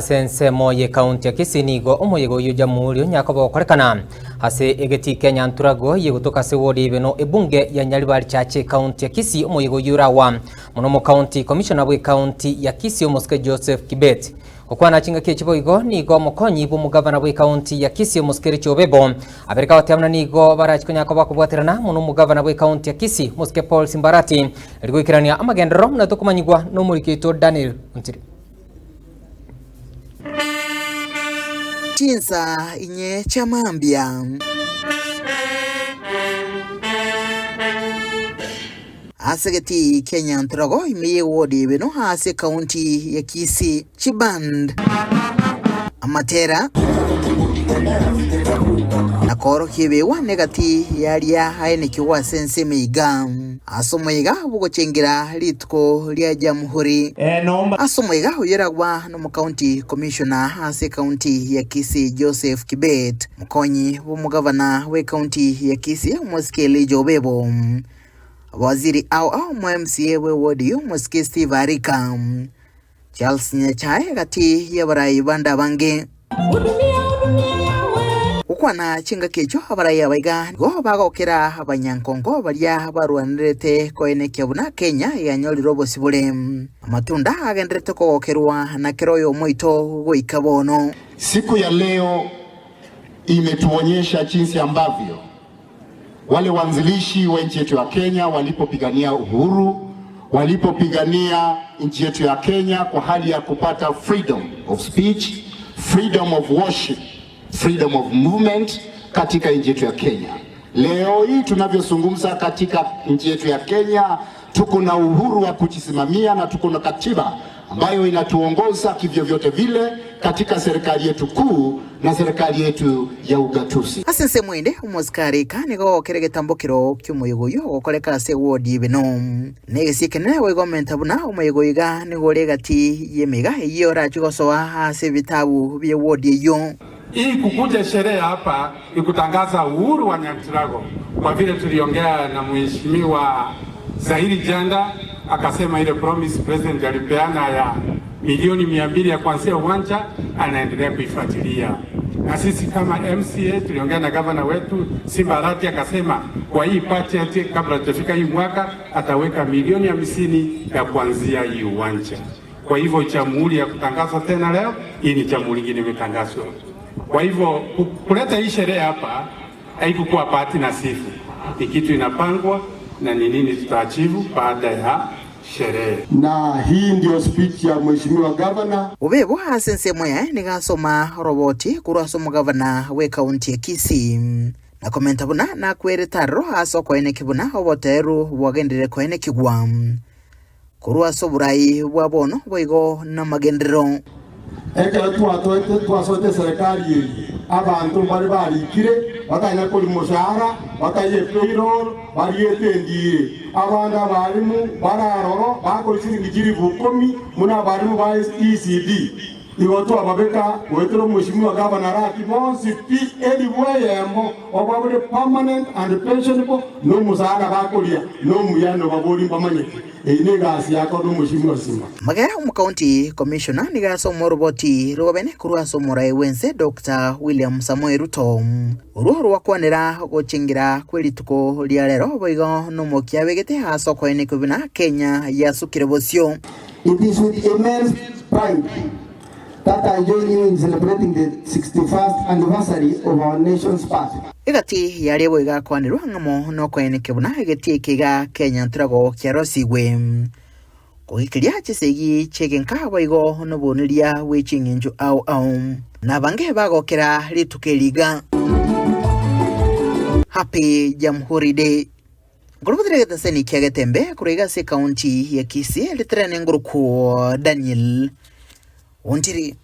Asense moye kaunti ya Kisii nigo omoyego yo jamhuri nyakobo korekana hase egeti Kenya nturago yegutoka se wodi beno ebunge ya Nyaribari chache kaunti ya Kisii omoyego yurawa munomo county commissioner we kaunti ya Kisii Omoske Joseph Kibet okwana chinga kechiboigo nigo mokonyi bu mugavana we kaunti ya Kisii Omoske Chobebo abereka watyamna nigo barachiko nyakobo kubwaterana munomo mugavana we kaunti ya Kisii Omoske Paul Simbarati rigwikirania amagendero na tokumanyigwa no murikito Daniel Untiri Chinsa inye chamambia asegeti Kenya nturago imiye wodi beno hase kaunti ya Kisii Chiband amatera nakoro kibewa negati yaria haine kiwa sense meiga asomoiga bugo chengira litko lya jamhuri asomoiga uyeragwa no county commissioner hase county ya Kisii Joseph Kibet mkonyi bu mugavana we county ya Kisii Omoske Jobebo waziri au MCA we wodi Omoske Steve Arika Charles Nyachae gati yabarai banda bange ukwana chinga kecho abarai abaiga go bagokera abanyankongo baria barwanirete koene kyabuna Kenya yanyoli robo sibule amatunda agendrete kogokerwa na keroyo moito goikabono. Siku ya leo imetuonyesha jinsi ambavyo wale wanzilishi wa nchi yetu ya Kenya walipopigania uhuru, walipopigania nchi yetu ya Kenya kwa hali ya kupata freedom of speech, freedom of worship, freedom of movement katika nchi yetu ya Kenya. Leo hii tunavyozungumza katika nchi yetu ya Kenya tuko na uhuru wa kujisimamia na tuko na katiba ambayo inatuongoza kivyo vyote vile katika serikali yetu kuu na serikali yetu ya ugatuzi. Asense mwende Omoskari kanigo keregetambokiro kyumuyogo yo gokoreka se wodi beno negesikene we government abuna omuyogo iga nigore gati yemiga yora chigosoa ase bitabu bye wodi yo. Hii kukuja sherehe hapa ni kutangaza uhuru wa Nyaturago, kwa vile tuliongea na mheshimiwa Zahiri Janda akasema ile promise president alipeana ya milioni 200 ya kuanzia uwanja anaendelea kuifuatilia. Na sisi kama MCA tuliongea na governor wetu Simbarati akasema kwa hii budget kabla tufika hii mwaka ataweka milioni 50 ya kuanzia hii uwanja. Kwa hivyo jamhuri ya kutangaza tena leo, hii ni jamhuri nyingine imetangazwa. Kwa hivyo kuleta hii sherehe hapa haikuwa bahati nasibu. Ni kitu inapangwa na ni nini tutaachivu baada ya sherehe. Na hii ndio speech ya mheshimiwa governor. Ubebo asense moya nigasoma roboti kurasoma governor we county ya Kisii. Na komenta buna na kweretaro aso koene kibuna oboteru bwagendere koene kigwa. Kurua soburai bwabono boigo na magendero. Ekera tuwasote serikali abantu bari barikire batanya kuri mushahara bataye payroll bariyetendire abana barimu bararoro bakora shiringi 10 muna barimu ba ECD iwoto ababeka wetero mheshimiwa governor raki monsi pi eliweyemo obabure permanent and pensionable no mushahara bakoria no muyano babori mbamanyeke inegasi yako no mheshimiwa Simba magera county commissioner nigaso moroboti robene kurwaso morai wense Dr. William Samoei Ruto uruhoro wakwanira gochingira kwelituko lya lero boigo no mokiabegete haso koene kubina Kenya yasukire bosio. It is with immense pride that I join you in celebrating the 61st anniversary of our nation's birth. Igati yari boiga kwanirwa ngamo no koene kubina igeti kiga Kenya nturago kyarosiwe kuhikiria chisegi chegenka boigo no boniria wechinginju au na bange bagokera litukeliga Happy Jamhuri Day. Gurubudire gaseni kyagetembe kurega se county ya Kisii litrane nguruko Daniel Untiri.